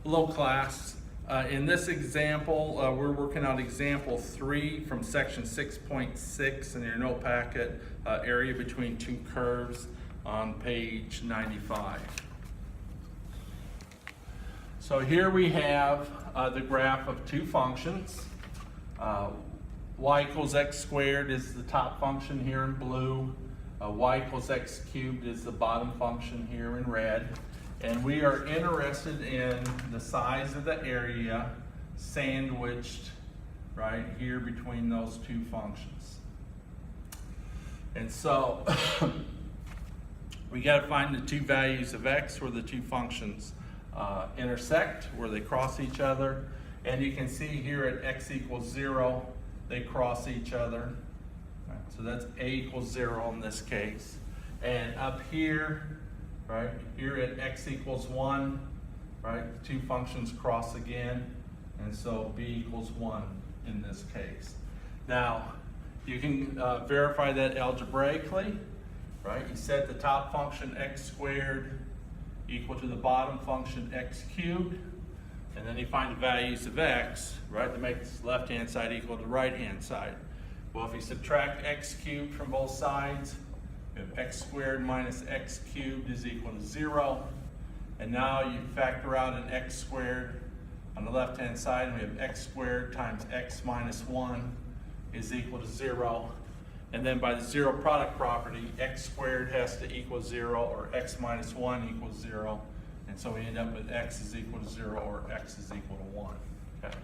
Hello class. In this example, we're working on example 3 from section 6.6 in your note packet, area between two curves on page 95. So here we have the graph of two functions. Y equals x squared is the top function here in blue. Y equals x cubed is the bottom function here in red. And we are interested in the size of the area sandwiched right here between those two functions. And so we got to find the two values of x where the two functions intersect, where they cross each other. And you can see here at x equals 0, they cross each other. Right, so that's a equals 0 in this case. And up here, right, here at x equals 1, right, the two functions cross again. And so b equals 1 in this case. Now, you can verify that algebraically, right? You set the top function x squared equal to the bottom function x cubed. And then you find the values of x, right, to make this left-hand side equal to the right-hand side. Well, if you subtract x cubed from both sides, we have x squared minus x cubed is equal to 0. And now you factor out an x squared on the left-hand side, and we have x squared times x minus 1 is equal to 0. And then by the zero product property, x squared has to equal 0 or x minus 1 equals 0. And so we end up with x is equal to 0 or x is equal to 1. Okay.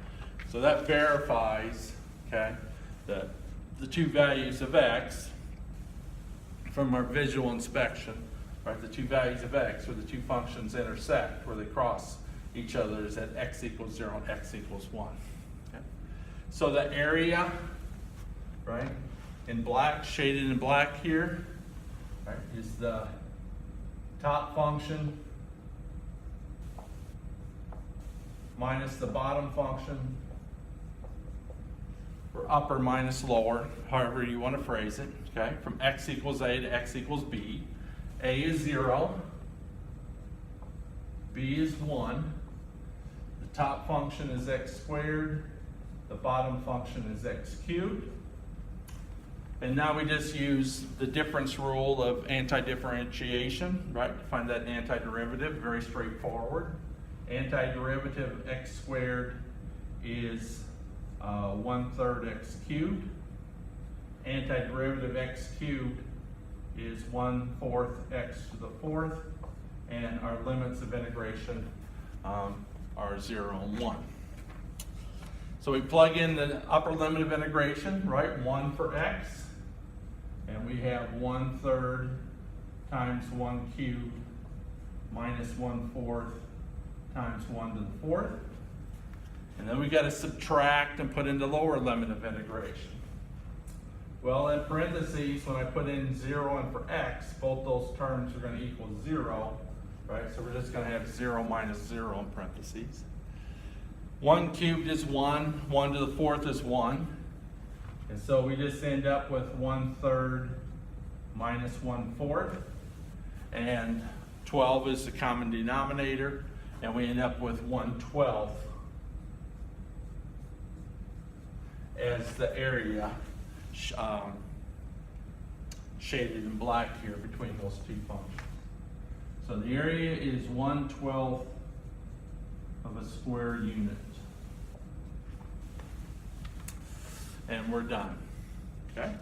So that verifies, okay, the two values of x from our visual inspection, right? The two values of x where the two functions intersect, where they cross each other, is at x equals 0 and x equals 1. Okay. So the area, right, in black, shaded in black here, right, is the top function minus the bottom function, or upper minus lower, however you want to phrase it, okay? From x equals a to x equals b. A is 0, b is 1, the top function is x squared, the bottom function is x cubed. And now we just use the difference rule of antidifferentiation, right, to find that antiderivative, very straightforward. Antiderivative of x squared is 1/3 x cubed. Antiderivative of x cubed is 1/4 x to the 4th. And our limits of integration are 0 and 1. So we plug in the upper limit of integration, right, 1 for x. And we have 1/3 times 1 cubed minus 1/4 times 1 to the 4th. And then we got to subtract and put in the lower limit of integration. Well, in parentheses, when I put in 0 and for x, both those terms are going to equal 0, right? So we're just going to have 0 minus 0 in parentheses. 1 cubed is 1, 1 to the 4th is 1. And so we just end up with 1/3 minus 1/4. And 12 is the common denominator. And we end up with 1/12 as the area shaded in black here between those two functions. So the area is 1/12 of a square unit. And we're done. Okay?